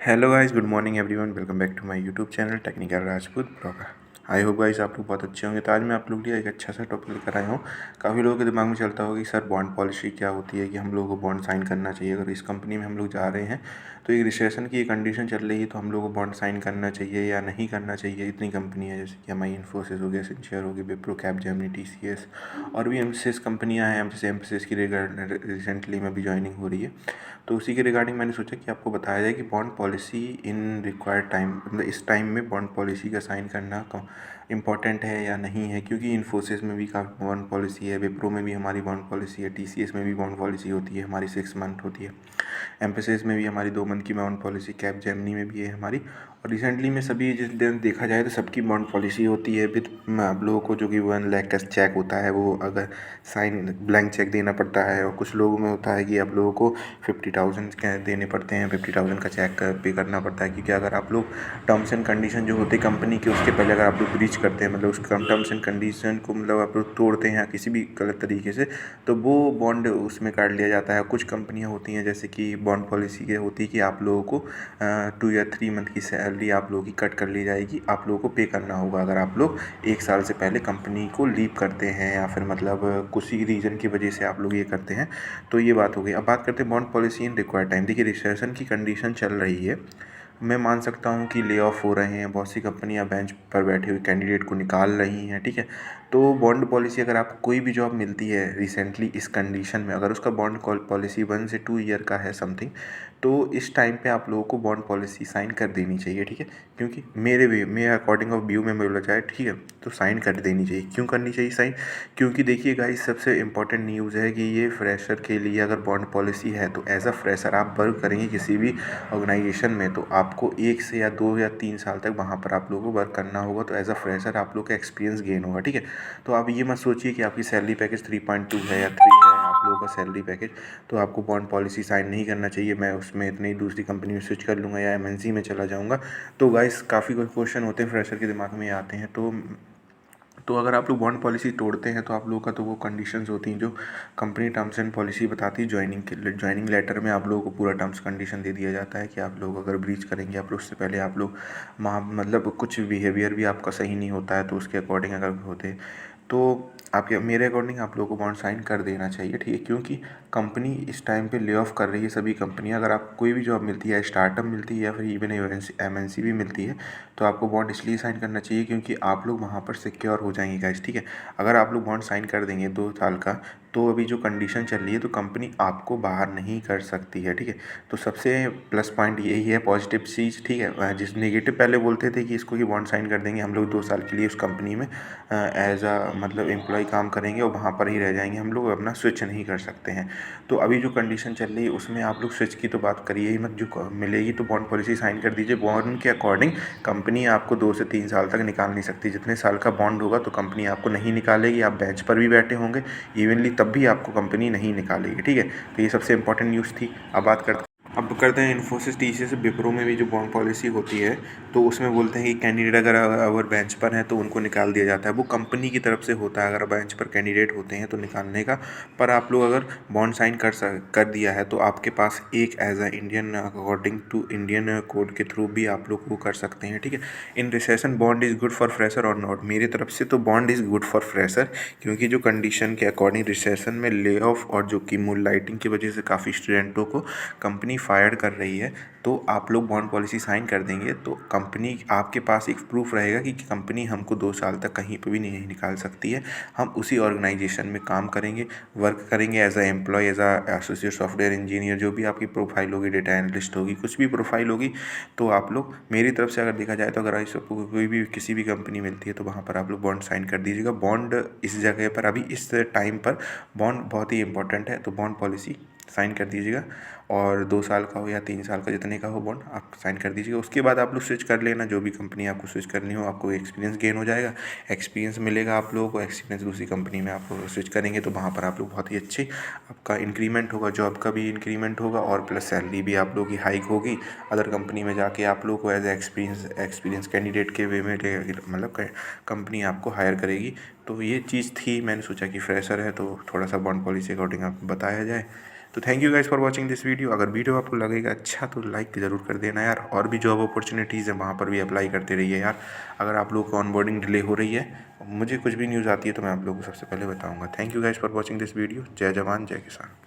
Hello guys, good morning everyone. Welcome back to my YouTube channel technical Rajput blogger. I hope guys आप लोग बहुत अच्छे होंगे। तो आज मैं आप लोग के लिए एक अच्छा सा टॉपिक लेकर आया हूँ। काफ़ी लोगों के दिमाग में चलता होगा कि सर बॉन्ड पॉलिसी क्या होती है, कि हम लोगों को बॉन्ड साइन करना चाहिए। अगर इस कंपनी में हम लोग जा रहे हैं तो एक रिसेशन की कंडीशन चल रही है, तो हम लोग को बॉन्ड साइन करना चाहिए या नहीं करना चाहिए। इतनी कंपनी है जैसे कि एम आई इन्फोसिस हो गया, सिंचर हो गया, विप्रो, कैपजेमिनी, TCS और भी एमसीएस कंपनियाँ हैं। जैसे एमसीएस की रिसेंटली में भी ज्वाइनिंग हो रही है। तो उसी के रिगार्डिंग मैंने सोचा कि आपको बताया जाए कि bond policy in required time, मतलब इस टाइम में बॉन्ड पॉलिसी का साइन करना इम्पॉर्टेंट है या नहीं है। क्योंकि इन्फोसिस में भी काफ़ी बॉन्ड पॉलिसी है, विप्रो में भी हमारी बॉन्ड पॉलिसी है, TCS में भी बॉन्ड पॉलिसी होती है, हमारी 6 मंथ होती है, एम्फेसिस में भी हमारी 2 मंथ की बॉन्ड पॉलिसी, कैप जेमिनी में भी है हमारी। और रिसेंटली में सभी जिस दिन देखा जाए तो सबकी बॉन्ड पॉलिसी होती है विद आप लोगों को जो कि 1 लाख का चेक होता है, वो अगर साइन ब्लैंक चेक देना पड़ता है। और कुछ लोगों में होता है कि आप लोगों को 50,000 देने पड़ते हैं, 50,000 का चेक पे करना पड़ता है। क्योंकि अगर आप लोग टर्म्स एंड कंडीशन जो होते हैं कंपनी के, उसके पहले अगर आप लोग ब्रीच करते हैं, मतलब उस टर्म्स एंड कंडीशन को मतलब आप लोग तोड़ते हैं किसी भी गलत तरीके से, तो वो बॉन्ड उसमें काट लिया जाता है। कुछ कंपनियां होती हैं जैसे कि बॉन्ड पॉलिसी ये होती है कि आप लोगों को 2 या 3 मंथ की सैलरी आप लोगों की कट कर ली जाएगी, आप लोगों को पे करना होगा अगर आप लोग 1 साल से पहले कंपनी को लीव करते हैं, या फिर मतलब कुछ ही रीज़न की वजह से आप लोग ये करते हैं। तो ये बात हो गई। अब बात करते हैं bond policy in required time. देखिए, रिसेशन की कंडीशन चल रही है, मैं मान सकता हूँ कि ले ऑफ हो रहे हैं, बहुत सी कंपनियां बेंच पर बैठे हुए कैंडिडेट को निकाल रही हैं, ठीक है। तो बॉन्ड पॉलिसी, अगर आपको कोई भी जॉब मिलती है रिसेंटली इस कंडीशन में, अगर उसका बॉन्ड पॉलिसी 1 से 2 ईयर का है समथिंग, तो इस टाइम पे आप लोगों को बॉन्ड पॉलिसी साइन कर देनी चाहिए, ठीक है। क्योंकि मेरे अकॉर्डिंग ऑफ व्यू में बोला जाए, ठीक है, तो साइन कर देनी चाहिए। क्यों करनी चाहिए साइन? क्योंकि देखिए गाइस, सबसे इंपॉर्टेंट न्यूज़ है कि ये फ्रेशर के लिए अगर बॉन्ड पॉलिसी है, तो एज अ फ्रेशर आप वर्क करेंगे किसी भी ऑर्गेनाइजेशन में, तो आपको 1 से या 2 या 3 साल तक वहाँ पर आप लोगों को वर्क करना होगा। तो एज अ फ्रेशर आप लोग का एक्सपीरियंस गेन होगा, ठीक है। तो आप ये मत सोचिए कि आपकी सैलरी पैकेज 3.2 है या 3 है आप लोगों का सैलरी पैकेज, तो आपको बॉन्ड पॉलिसी साइन नहीं करना चाहिए। मैं उसमें इतनी दूसरी कंपनी में स्विच कर लूँगा या MNC में चला जाऊँगा। तो गाइस, काफ़ी क्वेश्चन होते हैं फ्रेशर के दिमाग में आते हैं। तो अगर आप लोग बॉन्ड पॉलिसी तोड़ते हैं, तो आप लोगों का तो वो कंडीशंस होती हैं जो कंपनी टर्म्स एंड पॉलिसी बताती है। ज्वाइनिंग लेटर में आप लोगों को पूरा टर्म्स कंडीशन दे दिया जाता है कि आप लोग अगर ब्रीच करेंगे, आप लोग उससे पहले आप लोग वहाँ मतलब कुछ बिहेवियर भी आपका सही नहीं होता है, तो उसके अकॉर्डिंग अगर होते, तो आपके मेरे अकॉर्डिंग आप लोगों को बॉन्ड साइन कर देना चाहिए, ठीक है। क्योंकि कंपनी इस टाइम पे ले ऑफ कर रही है सभी कंपनियां। अगर आपको कोई भी जॉब मिलती है, स्टार्टअप मिलती है या फिर इवन MNC भी मिलती है, तो आपको बॉन्ड इसलिए साइन करना चाहिए क्योंकि आप लोग वहाँ पर सिक्योर हो जाएंगे गाइस, ठीक है। अगर आप लोग बॉन्ड साइन कर देंगे 2 साल का, तो अभी जो कंडीशन चल रही है, तो कंपनी आपको बाहर नहीं कर सकती है, ठीक है। तो सबसे प्लस पॉइंट यही है, पॉजिटिव चीज़, ठीक है। जिस नेगेटिव पहले बोलते थे कि इसको कि बॉन्ड साइन कर देंगे हम लोग 2 साल के लिए उस कंपनी में एज अ मतलब एम्प्लॉय काम करेंगे और वहाँ पर ही रह जाएंगे, हम लोग अपना स्विच नहीं कर सकते हैं। तो अभी जो कंडीशन चल रही है उसमें आप लोग स्विच की तो बात करिए ही मत। जो मिलेगी तो बॉन्ड पॉलिसी साइन कर दीजिए। बॉन्ड के अकॉर्डिंग कंपनी आपको 2 से 3 साल तक निकाल नहीं सकती। जितने साल का बॉन्ड होगा तो कंपनी आपको नहीं निकालेगी। आप बेंच पर भी बैठे होंगे इवनली, तब भी आपको कंपनी नहीं निकालेगी, ठीक है। तो ये सबसे इंपॉर्टेंट न्यूज़ थी। अब करते हैं इन्फोसिस, TCS, विप्रो में भी जो बॉन्ड पॉलिसी होती है, तो उसमें बोलते हैं कि कैंडिडेट अगर बेंच पर हैं तो उनको निकाल दिया जाता है। वो कंपनी की तरफ से होता है, अगर बेंच पर कैंडिडेट होते हैं तो निकालने का। पर आप लोग अगर बॉन्ड साइन कर दिया है, तो आपके पास एक as a Indian, according to Indian code के थ्रू भी आप लोग वो कर सकते हैं, ठीक है। In recession bond is good for fresher और नॉट? मेरी तरफ से तो bond is good for fresher, क्योंकि जो कंडीशन के अकॉर्डिंग रिसेशन में ले ऑफ और जो कि मूल लाइटिंग की वजह से काफ़ी स्टूडेंटों को कंपनी फायर कर रही है, तो आप लोग बॉन्ड पॉलिसी साइन कर देंगे तो कंपनी, आपके पास एक प्रूफ रहेगा कि कंपनी हमको 2 साल तक कहीं पर भी नहीं निकाल सकती है। हम उसी ऑर्गेनाइजेशन में काम करेंगे, वर्क करेंगे as a employee, as a associate software engineer, जो भी आपकी प्रोफाइल होगी, डेटा एनालिस्ट होगी, कुछ भी प्रोफाइल होगी। तो आप लोग, मेरी तरफ से अगर देखा जाए तो, अगर आपको कोई भी किसी भी कंपनी मिलती है तो वहाँ पर आप लोग बॉन्ड साइन कर दीजिएगा। बॉन्ड इस जगह पर, अभी इस टाइम पर बॉन्ड बहुत ही इंपॉर्टेंट है, तो बॉन्ड पॉलिसी साइन कर दीजिएगा। और 2 साल का हो या 3 साल का, जितने का हो बॉन्ड, आप साइन कर दीजिएगा। उसके बाद आप लोग स्विच कर लेना, जो भी कंपनी आपको स्विच करनी हो। आपको एक्सपीरियंस गेन हो जाएगा, एक्सपीरियंस मिलेगा आप लोगों को। एक्सपीरियंस दूसरी कंपनी में आप लोग स्विच करेंगे तो वहाँ पर आप लोग बहुत ही अच्छे, आपका इंक्रीमेंट होगा, जॉब का भी इंक्रीमेंट होगा और प्लस सैलरी भी आप लोगों की हाइक होगी। अदर कंपनी में जाके आप लोग को एज एक्सपीरियंस कैंडिडेट के वे में मतलब कंपनी आपको हायर करेगी। तो ये चीज़ थी, मैंने सोचा कि फ्रेशर है तो थोड़ा सा बॉन्ड पॉलिसी अकॉर्डिंग आपको बताया जाए। तो thank you guys for watching this video. अगर वीडियो आपको लगेगा अच्छा तो लाइक ज़रूर कर देना यार, और भी जॉब अपॉर्चुनिटीज़ हैं वहाँ पर भी अप्लाई करते रहिए यार। अगर आप लोगों को ऑनबोर्डिंग डिले हो रही है, मुझे कुछ भी न्यूज़ आती है तो मैं आप लोगों को सबसे पहले बताऊँगा। Thank you guys for watching this video. जय जवान जय किसान।